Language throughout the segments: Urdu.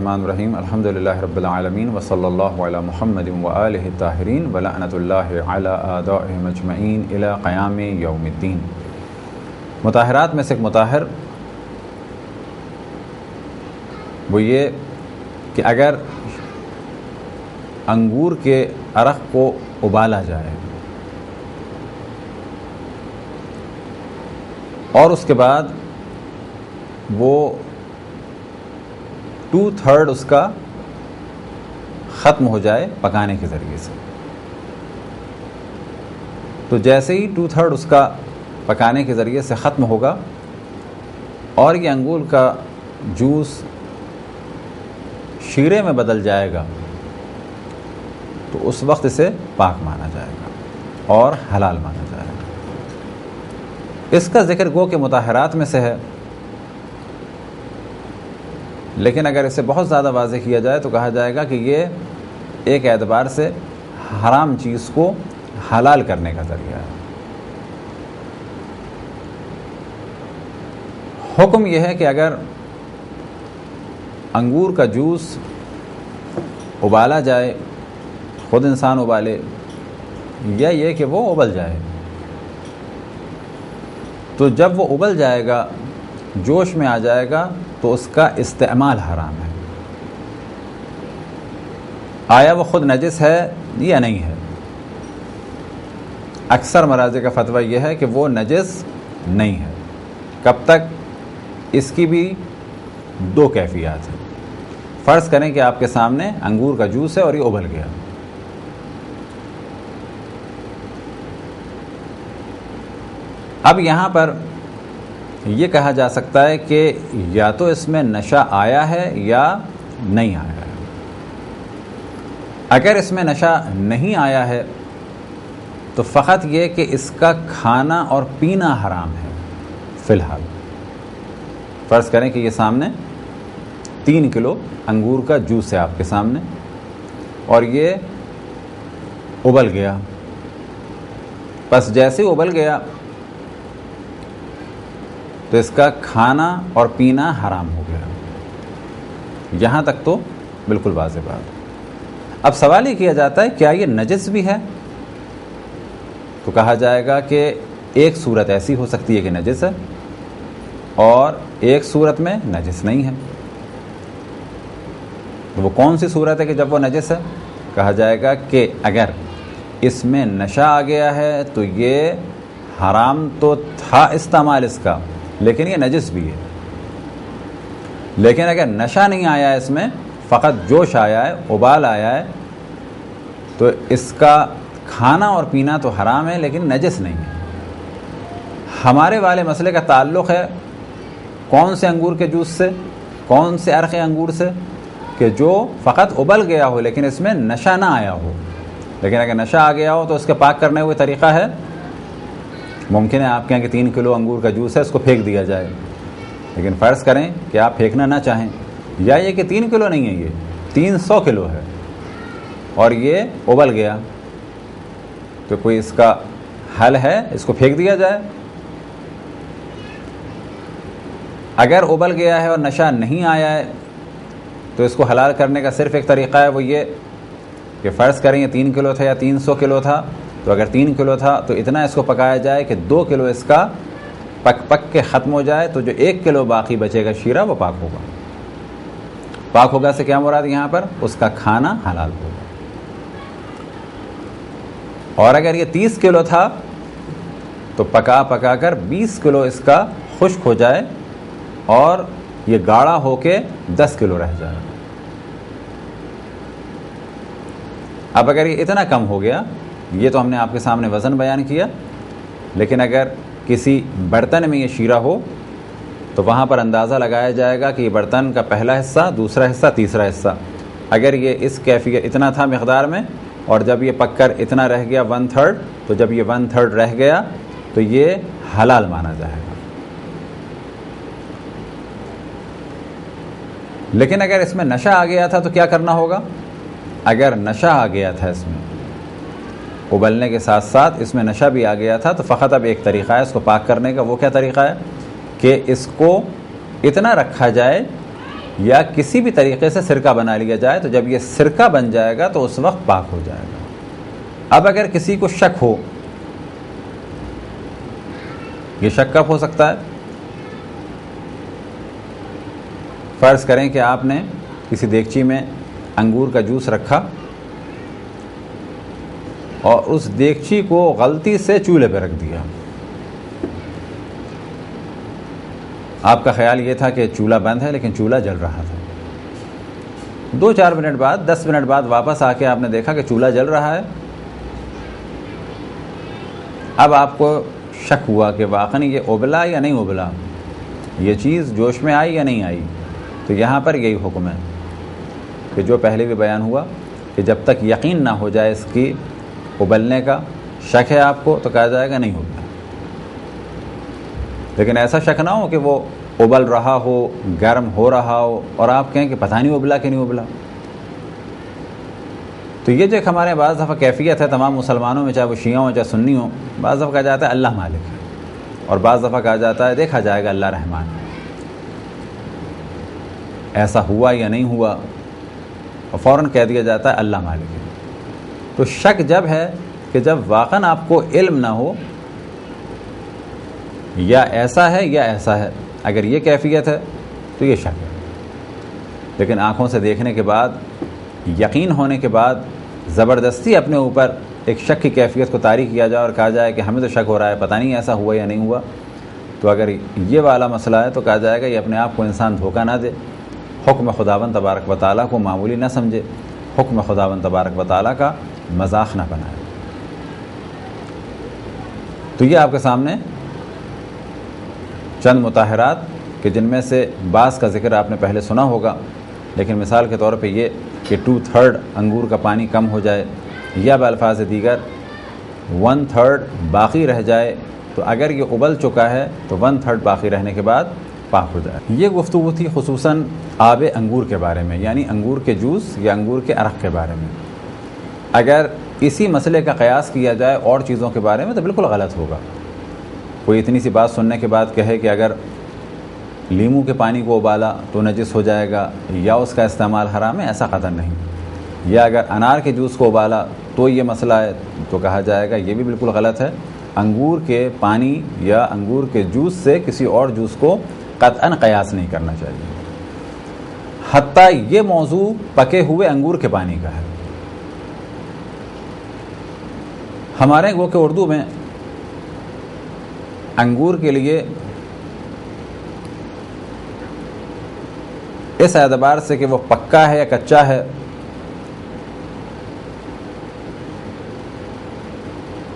الرحمن الرحیم الحمدللہ رب العالمین وصلی اللہ علی محمد وآلہ الطاہرین ولعنۃ اللہ علی اعدائہم اجمعین الی قیام یوم الدین۔ مطہرات میں سے ایک مطہر وہ یہ کہ اگر انگور کے عرق کو ابالا جائے اور اس کے بعد وہ 2/3 اس کا ختم ہو جائے پکانے کے ذریعے سے، تو جیسے ہی 2/3 اس کا پکانے کے ذریعے سے ختم ہوگا اور یہ انگور کا جوس شیرے میں بدل جائے گا تو اس وقت اسے پاک مانا جائے گا اور حلال مانا جائے گا۔ اس کا ذکر گو کہ مطہرات میں سے ہے، لیکن اگر اسے بہت زیادہ واضح کیا جائے تو کہا جائے گا کہ یہ ایک اعتبار سے حرام چیز کو حلال کرنے کا ذریعہ ہے۔ حکم یہ ہے کہ اگر انگور کا جوس ابالا جائے، خود انسان ابالے یا یہ کہ وہ ابل جائے، تو جب وہ ابل جائے گا، جوش میں آ جائے گا، تو اس کا استعمال حرام ہے۔ آیا وہ خود نجس ہے یا نہیں ہے؟ اکثر مراجع کا فتویٰ یہ ہے کہ وہ نجس نہیں ہے۔ کب تک؟ اس کی بھی 2 کیفیات ہیں۔ فرض کریں کہ آپ کے سامنے انگور کا جوس ہے اور یہ ابل گیا، اب یہاں پر یہ کہا جا سکتا ہے کہ یا تو اس میں نشہ آیا ہے یا نہیں آیا ہے۔ اگر اس میں نشہ نہیں آیا ہے تو فقط یہ کہ اس کا کھانا اور پینا حرام ہے فی الحال۔ فرض کریں کہ یہ سامنے 3 کلو انگور کا جوس ہے آپ کے سامنے اور یہ ابل گیا، بس جیسے ہی ابل گیا تو اس کا کھانا اور پینا حرام ہو گیا۔ یہاں تک تو بالکل واضح بات۔ اب سوال یہ کیا جاتا ہے کیا یہ نجس بھی ہے؟ تو کہا جائے گا کہ ایک صورت ایسی ہو سکتی ہے کہ نجس ہے اور ایک صورت میں نجس نہیں ہے۔ تو وہ کون سی صورت ہے کہ جب وہ نجس ہے؟ کہا جائے گا کہ اگر اس میں نشہ آ گیا ہے تو یہ حرام تو تھا استعمال اس کا، لیکن یہ نجس بھی ہے۔ لیکن اگر نشہ نہیں آیا ہے، اس میں فقط جوش آیا ہے، ابال آیا ہے، تو اس کا کھانا اور پینا تو حرام ہے لیکن نجس نہیں ہے۔ ہمارے والے مسئلے کا تعلق ہے کون سے انگور کے جوس سے؟ کون سے عرق انگور سے؟ کہ جو فقط ابل گیا ہو لیکن اس میں نشہ نہ آیا ہو۔ لیکن اگر نشہ آ گیا ہو تو اس کے پاک کرنے ہوئے طریقہ ہے؟ ممکن ہے آپ کہیں کہ 3 کلو انگور کا جوس ہے، اس کو پھینک دیا جائے، لیکن فرض کریں کہ آپ پھینکنا نہ چاہیں، یا یہ کہ 3 کلو نہیں ہے، یہ 300 کلو ہے اور یہ ابل گیا، تو کوئی اس کا حل ہے اس کو پھینک دیا جائے؟ اگر ابل گیا ہے اور نشہ نہیں آیا ہے تو اس کو حلال کرنے کا صرف ایک طریقہ ہے، وہ یہ کہ فرض کریں یہ 3 کلو تھا یا 300 کلو تھا، تو اگر 3 کلو تھا تو اتنا اس کو پکایا جائے کہ 2 کلو اس کا پک کے ختم ہو جائے، تو جو 1 کلو باقی بچے گا شیرہ وہ پاک ہوگا۔ پاک ہوگا سے کیا مراد یہاں پر؟ اس کا کھانا حلال ہوگا۔ اور اگر یہ 30 کلو تھا تو پکا کر 20 کلو اس کا خشک ہو جائے اور یہ گاڑھا ہو کے 10 کلو رہ جائے۔ اب اگر یہ اتنا کم ہو گیا، یہ تو ہم نے آپ کے سامنے وزن بیان کیا، لیکن اگر کسی برتن میں یہ شیرہ ہو تو وہاں پر اندازہ لگایا جائے گا کہ یہ برتن کا پہلا حصہ، دوسرا حصہ، تیسرا حصہ، اگر یہ اس کیفیت اتنا تھا مقدار میں اور جب یہ پک کر اتنا رہ گیا 1/3، تو جب یہ 1/3 رہ گیا تو یہ حلال مانا جائے گا۔ لیکن اگر اس میں نشہ آ گیا تھا تو کیا کرنا ہوگا؟ اگر نشہ آ گیا تھا اس میں، ابلنے کے ساتھ ساتھ اس میں نشہ بھی آ گیا تھا، تو فقط اب ایک طریقہ ہے اس کو پاک کرنے کا۔ وہ کیا طریقہ ہے؟ کہ اس کو اتنا رکھا جائے یا کسی بھی طریقے سے سرکہ بنا لیا جائے تو جب یہ سرکہ بن جائے گا تو اس وقت پاک ہو جائے گا۔ اب اگر کسی کو شک ہو، یہ شک کب ہو سکتا ہے؟ فرض کریں کہ آپ نے کسی دیگچی میں انگور کا جوس رکھا اور اس دیگچی کو غلطی سے چولہے پہ رکھ دیا۔ آپ کا خیال یہ تھا کہ چولہا بند ہے لیکن چولہا جل رہا تھا۔ 2-4 منٹ بعد، 10 منٹ بعد واپس آ کے آپ نے دیکھا کہ چولہا جل رہا ہے۔ اب آپ کو شک ہوا کہ واقعی یہ ابلا یا نہیں ابلا، یہ چیز جوش میں آئی یا نہیں آئی۔ تو یہاں پر یہی حکم ہے کہ جو پہلے بھی بیان ہوا کہ جب تک یقین نہ ہو جائے اس کی ابلنے کا، شک ہے آپ کو تو کہا جائے گا نہیں ابلا۔ لیکن ایسا شک نہ ہو کہ وہ ابل رہا ہو، گرم ہو رہا ہو اور آپ کہیں کہ پتہ نہیں ابلا کہ نہیں ابلا۔ تو یہ جو ایک ہمارے بعض دفعہ کیفیت ہے تمام مسلمانوں میں، چاہے وہ شیعہ ہوں چاہے سنی ہوں، بعض دفعہ کہا جاتا ہے اللہ مالک ہے اور بعض دفعہ کہا جاتا ہے دیکھا جائے گا اللہ رحمان ہے۔ ایسا ہوا یا نہیں ہوا اور فوراً کہہ دیا جاتا ہے اللہ مالک ہے۔ تو شک جب ہے کہ جب واقعاً آپ کو علم نہ ہو یا ایسا ہے یا ایسا ہے، اگر یہ کیفیت ہے تو یہ شک ہے۔ لیکن آنکھوں سے دیکھنے کے بعد، یقین ہونے کے بعد زبردستی اپنے اوپر ایک شک کی کیفیت کو طاری کیا جائے اور کہا جائے کہ ہمیں تو شک ہو رہا ہے، پتہ نہیں ایسا ہوا یا نہیں ہوا، تو اگر یہ والا مسئلہ ہے تو کہا جائے گا یہ اپنے آپ کو انسان دھوکہ نہ دے، حکم خداوند تبارک و تعالیٰ کو معمولی نہ سمجھے، حکم خداوند تبارک و تعالیٰ کا مذاق نہ بنائے۔ تو یہ آپ کے سامنے چند مطہرات کہ جن میں سے بعض کا ذکر آپ نے پہلے سنا ہوگا، لیکن مثال کے طور پہ یہ کہ 2/3 انگور کا پانی کم ہو جائے یا بالفاظ دیگر 1/3 باقی رہ جائے، تو اگر یہ ابل چکا ہے تو 1/3 باقی رہنے کے بعد پاک ہو جائے۔ یہ گفتگو تھی خصوصاً آب انگور کے بارے میں، یعنی انگور کے جوس یا انگور کے عرق کے بارے میں۔ اگر اسی مسئلے کا قیاس کیا جائے اور چیزوں کے بارے میں تو بالکل غلط ہوگا۔ کوئی اتنی سی بات سننے کے بعد کہے کہ اگر لیموں کے پانی کو ابالا تو نجس ہو جائے گا یا اس کا استعمال حرام ہے، ایسا قطعاً نہیں۔ یا اگر انار کے جوس کو ابالا تو یہ مسئلہ ہے تو کہا جائے گا یہ بھی بالکل غلط ہے۔ انگور کے پانی یا انگور کے جوس سے کسی اور جوس کو قطعاً قیاس نہیں کرنا چاہیے، حتیٰ یہ موضوع پکے ہوئے انگور کے پانی کا ہے۔ ہمارے وہ کہ اردو میں انگور کے لیے اس اعتبار سے کہ وہ پکا ہے یا کچا ہے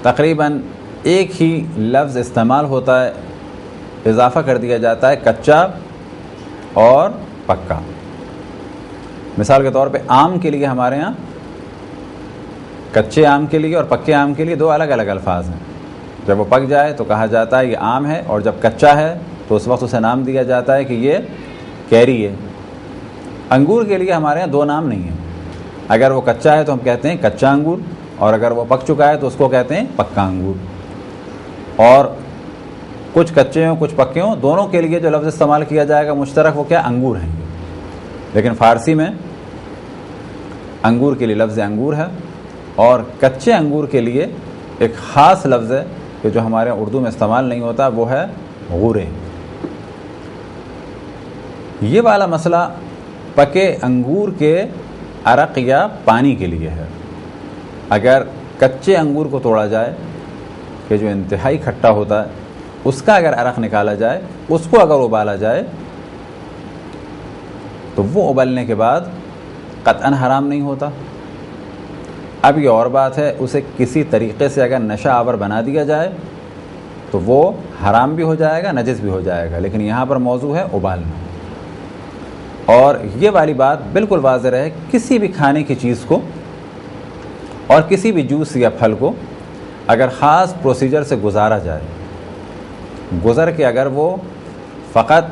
تقریباً ایک ہی لفظ استعمال ہوتا ہے، اضافہ کر دیا جاتا ہے کچا اور پکا۔ مثال کے طور پہ آم کے لیے ہمارے ہاں کچے آم کے لیے اور پکے آم کے لیے 2 الگ الگ الفاظ ہیں۔ جب وہ پک جائے تو کہا جاتا ہے یہ آم ہے، اور جب کچا ہے تو اس وقت اسے نام دیا جاتا ہے کہ یہ کیری ہے۔ انگور کے لیے ہمارے ہاں 2 نام نہیں ہیں۔ اگر وہ کچا ہے تو ہم کہتے ہیں کچا انگور، اور اگر وہ پک چکا ہے تو اس کو کہتے ہیں پکا انگور۔ اور کچھ کچے ہوں کچھ پکے ہوں، دونوں کے لیے جو لفظ استعمال کیا جائے گا مشترک وہ کیا انگور ہیں۔ لیکن فارسی میں انگور کے لیے لفظ انگور ہے، اور کچے انگور کے لیے ایک خاص لفظ ہے کہ جو ہمارے اردو میں استعمال نہیں ہوتا، وہ ہے غورے۔ یہ والا مسئلہ پکے انگور کے عرق یا پانی کے لیے ہے۔ اگر کچے انگور کو توڑا جائے کہ جو انتہائی کھٹا ہوتا ہے، اس کا اگر عرق نکالا جائے، اس کو اگر ابالا جائے تو وہ ابلنے کے بعد قطعاً حرام نہیں ہوتا۔ اب یہ اور بات ہے اسے کسی طریقے سے اگر نشہ آور بنا دیا جائے تو وہ حرام بھی ہو جائے گا، نجس بھی ہو جائے گا، لیکن یہاں پر موضوع ہے ابالنا۔ اور یہ والی بات بالکل واضح رہے، کسی بھی کھانے کی چیز کو اور کسی بھی جوس یا پھل کو اگر خاص پروسیجر سے گزارا جائے، گزر کے اگر وہ فقط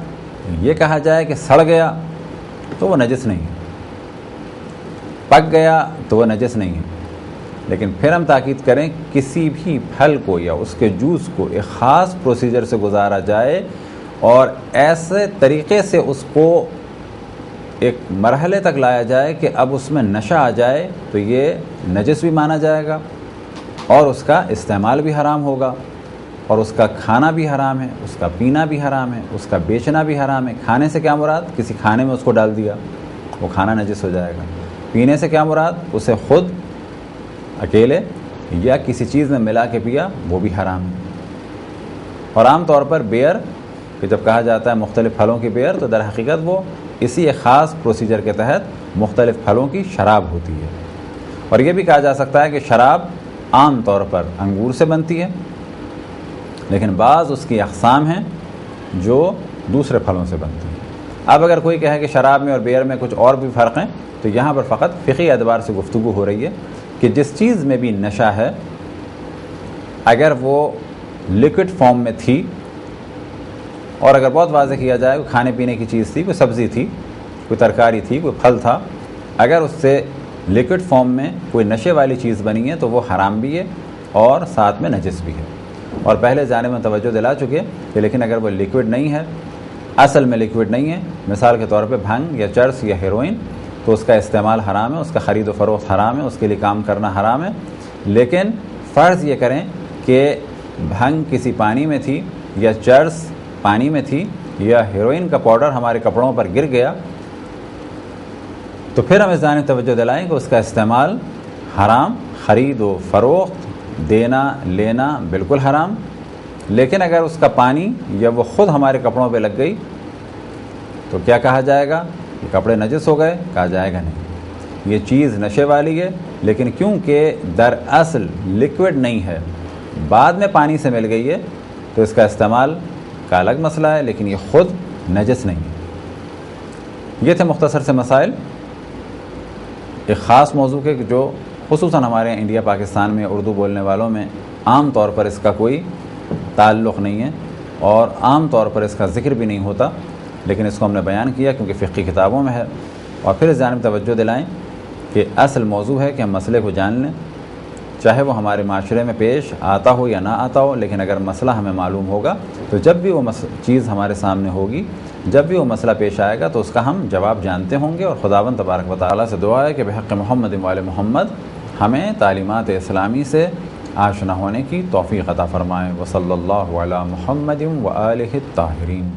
یہ کہا جائے کہ سڑ گیا تو وہ نجس نہیں ہے، پک گیا تو وہ نجس نہیں ہے، لیکن پھر ہم تاکید کریں کسی بھی پھل کو یا اس کے جوس کو ایک خاص پروسیجر سے گزارا جائے اور ایسے طریقے سے اس کو ایک مرحلے تک لایا جائے کہ اب اس میں نشہ آ جائے تو یہ نجس بھی مانا جائے گا اور اس کا استعمال بھی حرام ہوگا اور اس کا کھانا بھی حرام ہے، اس کا پینا بھی حرام ہے، اس کا بیچنا بھی حرام ہے۔ کھانے سے کیا مراد؟ کسی کھانے میں اس کو ڈال دیا، وہ کھانا نجس ہو جائے گا۔ پینے سے کیا مراد؟ اسے خود اکیلے یا کسی چیز میں ملا کے پیا، وہ بھی حرام ہے۔ اور عام طور پر بیئر کہ جب کہا جاتا ہے مختلف پھلوں کی بیئر، تو در حقیقت وہ اسی ایک خاص پروسیجر کے تحت مختلف پھلوں کی شراب ہوتی ہے۔ اور یہ بھی کہا جا سکتا ہے کہ شراب عام طور پر انگور سے بنتی ہے، لیکن بعض اس کی اقسام ہیں جو دوسرے پھلوں سے بنتی ہیں۔ اب اگر کوئی کہے کہ شراب میں اور بیئر میں کچھ اور بھی فرق ہیں، تو یہاں پر فقط فقہی اعتبار سے گفتگو ہو رہی ہے کہ جس چیز میں بھی نشہ ہے، اگر وہ لیکوڈ فارم میں تھی، اور اگر بہت واضح کیا جائے کوئی کھانے پینے کی چیز تھی، کوئی سبزی تھی، کوئی ترکاری تھی، کوئی پھل تھا، اگر اس سے لیکوڈ فارم میں کوئی نشے والی چیز بنی ہے تو وہ حرام بھی ہے اور ساتھ میں نجس بھی ہے۔ اور پہلے جانے میں توجہ دلا چکے کہ لیکن اگر وہ لیکوڈ نہیں ہے، اصل میں لیکوڈ نہیں ہے، مثال کے طور پہ بھنگ یا چرس یا ہیروئن، تو اس کا استعمال حرام ہے، اس کا خرید و فروخت حرام ہے، اس کے لیے کام کرنا حرام ہے۔ لیکن فرض یہ کریں کہ بھنگ کسی پانی میں تھی یا چرس پانی میں تھی یا ہیروئن کا پاؤڈر ہمارے کپڑوں پر گر گیا، تو پھر ہم اس جانب توجہ دلائیں کہ اس کا استعمال حرام، خرید و فروخت، دینا لینا بالکل حرام۔ لیکن اگر اس کا پانی یا وہ خود ہمارے کپڑوں پہ لگ گئی تو کیا کہا جائے گا؟ یہ کپڑے نجس ہو گئے؟ کہا جائے گا نہیں، یہ چیز نشے والی ہے، لیکن کیونکہ در اصل لیکوڈ نہیں ہے، بعد میں پانی سے مل گئی ہے، تو اس کا استعمال کا الگ مسئلہ ہے، لیکن یہ خود نجس نہیں ہے۔ یہ تھے مختصر سے مسائل ایک خاص موضوع کے جو خصوصاً ہمارے انڈیا پاکستان میں اردو بولنے والوں میں عام طور پر اس کا کوئی تعلق نہیں ہے اور عام طور پر اس کا ذکر بھی نہیں ہوتا، لیکن اس کو ہم نے بیان کیا کیونکہ فقہی کتابوں میں ہے۔ اور پھر اس جانب توجہ دلائیں کہ اصل موضوع ہے کہ ہم مسئلے کو جان لیں، چاہے وہ ہمارے معاشرے میں پیش آتا ہو یا نہ آتا ہو، لیکن اگر مسئلہ ہمیں معلوم ہوگا تو جب بھی وہ چیز ہمارے سامنے ہوگی، جب بھی وہ مسئلہ پیش آئے گا تو اس کا ہم جواب جانتے ہوں گے۔ اور خداوند تبارک و تعالیٰ سے دعا ہے کہ بحق محمد و آل محمد ہمیں تعلیمات اسلامی سے آشنا ہونے کی توفیق عطا فرمائے۔ وصلی اللہ علی محمد و آلہ الطاہرین۔